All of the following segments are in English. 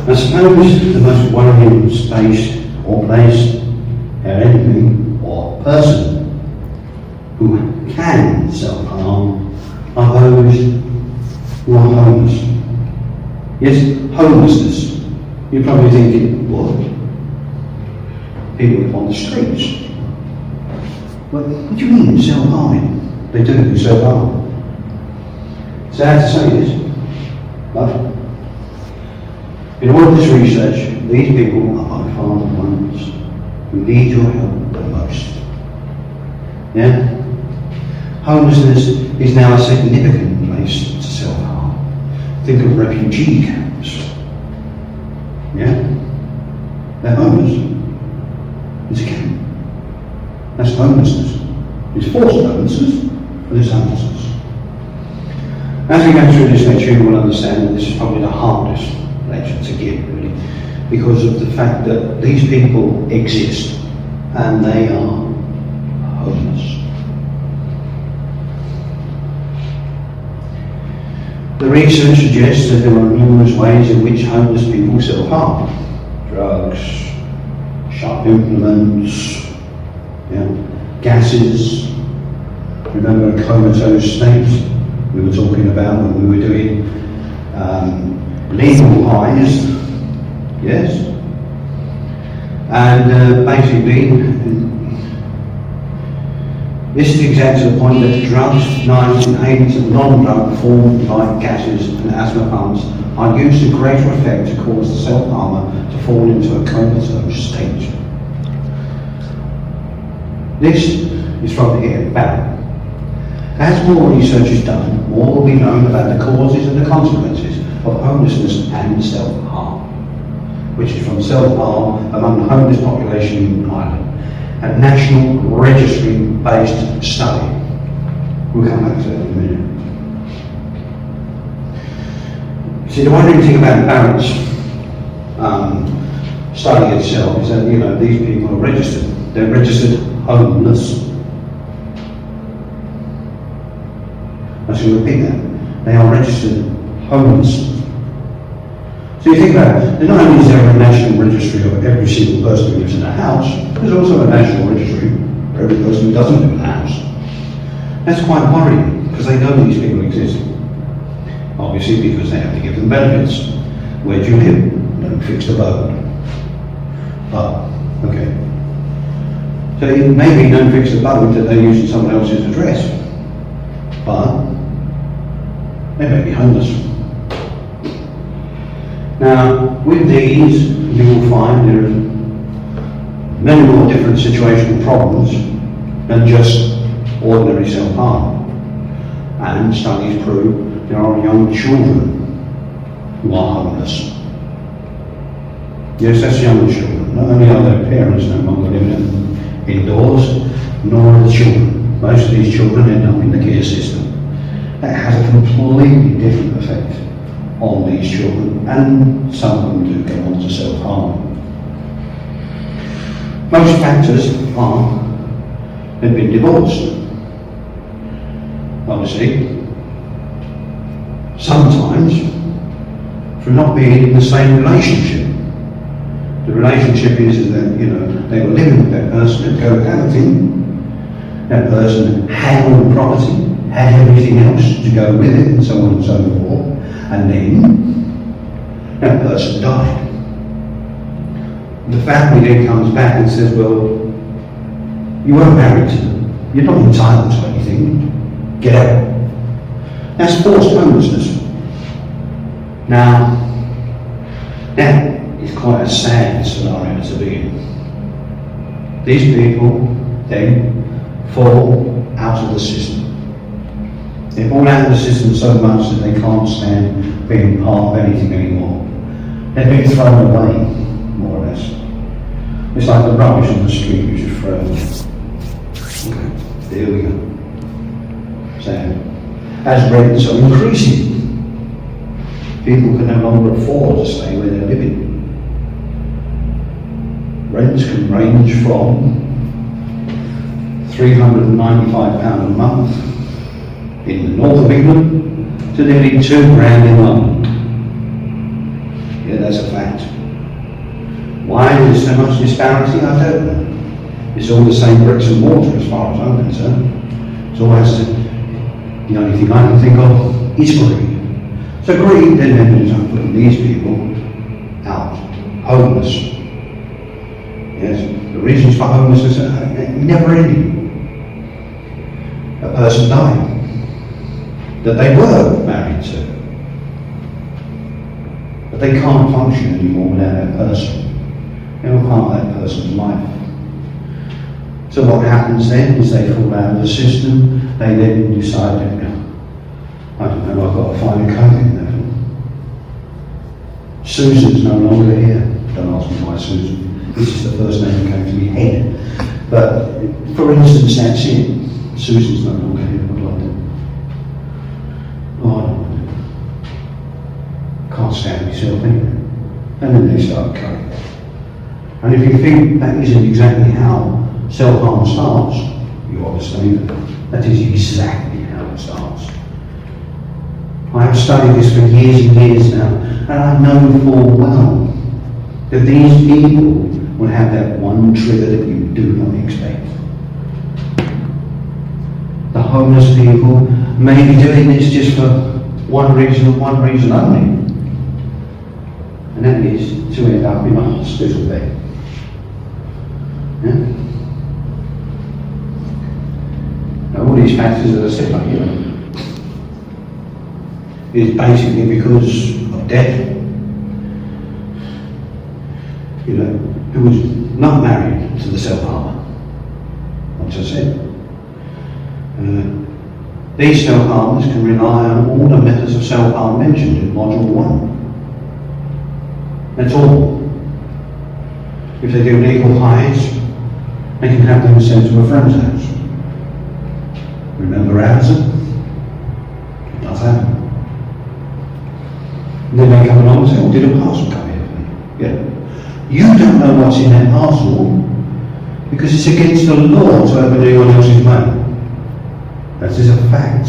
I suppose the most worrying space or place or anything or person who can self-harm are those who are homeless. Yes, homelessness. You're probably thinking, what? People live on the streets. What do you mean, self-harming? They do self-harm. Sad to say this, but in all of this research, these people are by far the ones who need your help the most. Yeah? Homelessness is now a significant place to self-harm. Think of refugee camps. Yeah? They're homeless. It's a camp. That's homelessness. It's forced homelessness, but it's homelessness. As we go through this lecture, you will understand that this is probably the hardest lecture to give, really, because of the fact that these people exist and they are homeless. The research suggests that there are numerous ways in which homeless people self-harm. Drugs, sharp implements, gases. Remember a comatose state we were talking about when we were doing legal highs, yes? And basically, this is exactly to the point that drugs, knives and aids and non-drug forms like gases and asthma pumps are used to greater effect to cause the self-harmer to fall into a comatose state. This is from the air back. As more research is done, more will be known about the causes and the consequences of homelessness and self-harm, which is from self-harm among the homeless population in Ireland, a national registry-based study. We'll come back to that in a minute. See, the wondering thing about Barrett's study itself is that, these people are registered. They're registered homeless. I should repeat that. They are registered homeless. So you think about it, not only is there a national registry of every single person who lives in a house, there's also a national registry for every person who doesn't live in a house. That's quite worrying, because they know these people exist. Obviously because they have to give them benefits. Where do you live? Don't fix the boat. Oh, okay. So it may be don't fix the boat that they're using someone else's address. But they may be homeless. Now, with these, you will find there are many more different situational problems than just ordinary self-harm. And studies prove there are young children who are homeless. Yes, that's young children. Not only are their parents no longer living indoors, nor are the children. Most of these children end up in the care system. That has a completely different effect on these children, and some of them do go on to self-harm. Most factors are they've been divorced. Obviously, sometimes from not being in the same relationship. The relationship is that, they were living with that person in cohabiting. That person had all the property, had everything else to go with it, and so on and so forth. And then that person died. The family then comes back and says, well, you weren't married to them. You're not entitled to anything. Get out. That's forced homelessness. Now, that is quite a sad scenario to be in. These people then fall out of the system. They fall out of the system so much that they can't stand being part of anything anymore. They're being thrown away, more or less. It's like the rubbish on the street you should throw. Okay, there we go. Sad. As rents are increasing, people can no longer afford to stay where they're living. Rents can range from £395 a month in the north of England to nearly £2,000 in London. Yeah, that's a fact. Why there's so much disparity, I don't know. It's all the same bricks and mortar as far as I'm concerned. It's always the only thing I can think of is greed. So greed then ends up putting these people out, homeless. Yes, the reasons for homelessness are never ending. A person died that they were married to, but they can't function anymore without that person. They're part of that person's life. So what happens then is they fall out of the system. They then decide that, I don't know, I've got to find a coping level. Susan's no longer here. Don't ask me why Susan. This is the first name that came to my head. But for instance, that's it. Susan's no longer here. What do I do? Oh, I don't want to. Can't stand myself anyway. And then they start cutting. And if you think that isn't exactly how self-harm starts, you obviously that is exactly how it starts. I have studied this for years and years now, and I know full well that these people will have that one trigger that you do not expect. The homeless people may be doing this just for one reason and one reason only, and that is to end up in a hospital bed. Yeah? Now, all these factors that I said about here is basically because of death. Who was not married to the self-harmer, as I said. These self-harmers can rely on all the methods of self-harm mentioned in Module 1. That's all. If they do legal highs, they can have them sent to a friend's house. Remember Amazon? It does happen. And then they come along and say, oh, did a parcel come here for me? Yeah. You don't know what's in that parcel because it's against the law to open anyone else's mail. That is a fact.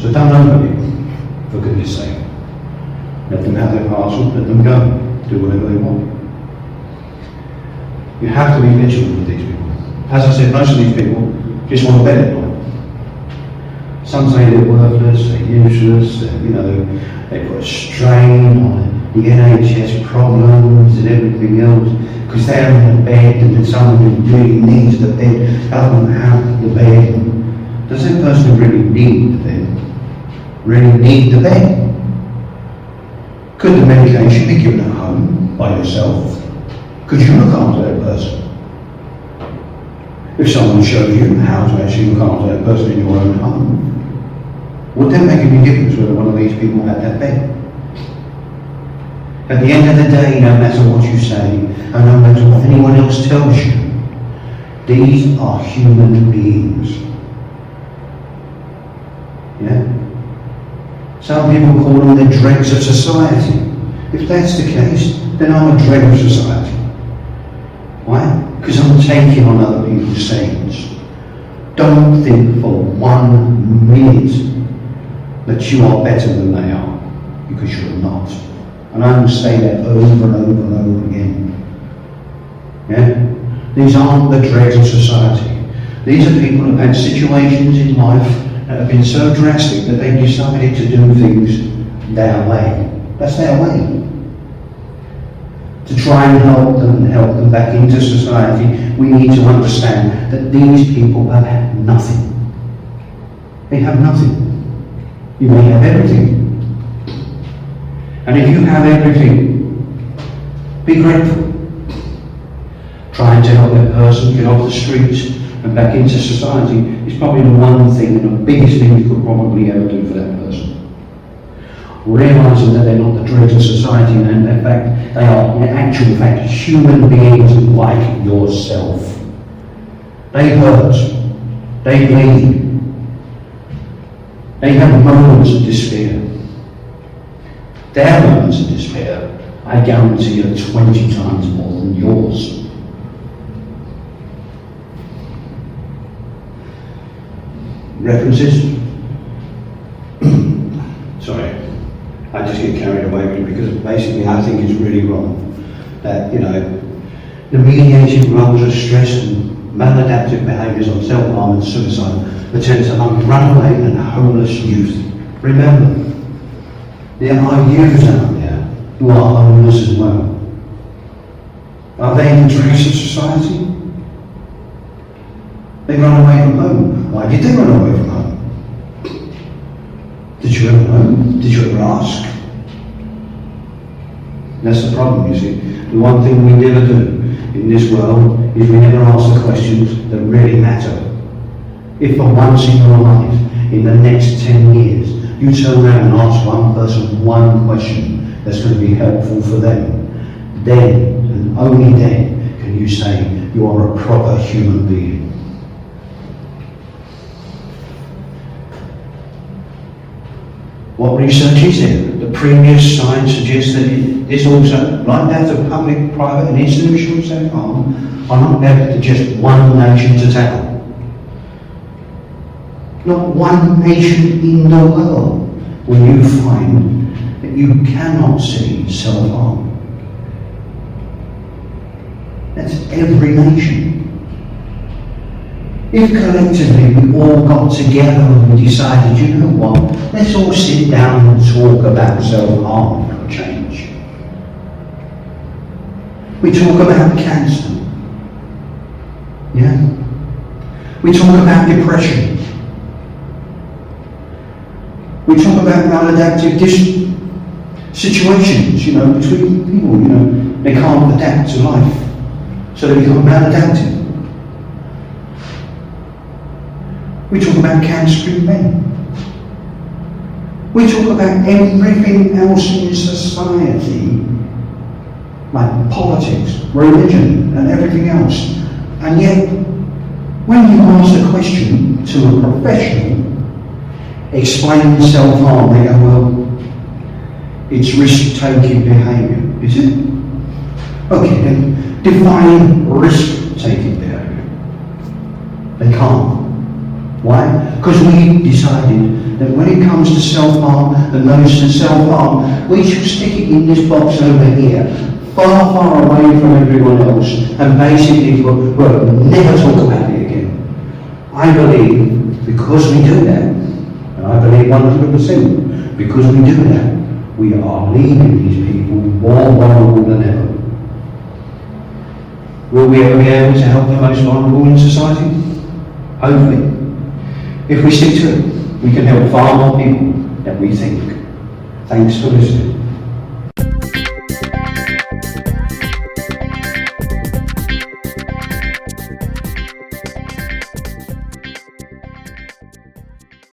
So don't open it, for goodness sake. Let them have their parcel, let them go, do whatever they want. You have to be vigilant with these people. As I said, most of these people just want a bed at night. Some say they're worthless, they're useless, they put a strain on the NHS problems and everything else because they're in a bed and then someone who really needs the bed doesn't have the bed. Does that person really need the bed? Really need the bed? Could the medication be given at home by yourself? Could you look after that person? If someone showed you how to actually look after that person in your own home, would that make any difference whether one of these people had that bed? At the end of the day, no matter what you say, and no matter what anyone else tells you, these are human beings. Yeah? Some people call them the dregs of society. If that's the case, then I'm a dreg of society. Why? Because I'm taking on other people's sins. Don't think for 1 minute that you are better than they are, because you're not. And I will say that over and over and over again. Yeah? These aren't the dregs of society. These are people who have had situations in life that have been so drastic that they've decided to do things their way. That's their way. To try and help them back into society, we need to understand that these people have had nothing. They have nothing. You may have everything. And if you have everything, be grateful. Trying to help that person get off the streets and back into society is probably the one thing and the biggest thing you could probably ever do for that person. Realising that they're not the dregs of society and in fact they are in actual fact human beings like yourself. They hurt, they bleed, they have moments of despair. Their moments of despair, I guarantee, are 20 times more than yours. References? Sorry, I just get carried away with it, because basically I think it's really wrong that, the mediated roles of stress and maladaptive behaviours on self-harm and suicide attempts among runaway and homeless youth. Remember, there are youths out there who are homeless as well. Are they the dregs of society? They run away from home. Why did they run away from home? Did you ever know? Did you ever ask? That's the problem, you see. The one thing we never do in this world is we never ask the questions that really matter. If for once in your life, in the next 10 years, you turn around and ask one person one question that's going to be helpful for them, then, and only then, can you say you are a proper human being. What research is there? The previous science suggests that this also, like that of public, private and institutional self-harm, are not left to just one nation to tackle. Not one nation in the world will you find that you cannot see self-harm. That's every nation. If collectively we all got together and decided, you know what, let's all sit down and talk about self-harm for a change. We talk about cancer. Yeah? We talk about depression. We talk about maladaptive situations, between people, they can't adapt to life, so they become maladaptive. We talk about cancer in men. We talk about everything else in society, like politics, religion, and everything else. And yet, when you ask a question to a professional, explain self-harm, they go, well, it's risk-taking behaviour. Is it? Okay, then define risk-taking behaviour. They can't. Why? Because we decided that when it comes to self-harm and those to self-harm, we should stick it in this box over here, far, far away from everyone else, and basically, well, never talk about it again. I believe, because we do that, and I believe 100%, because we do that, we are leaving these people more vulnerable than ever. Will we ever be able to help the most vulnerable in society? Hopefully. If we stick to it, we can help far more people than we think. Thanks for listening.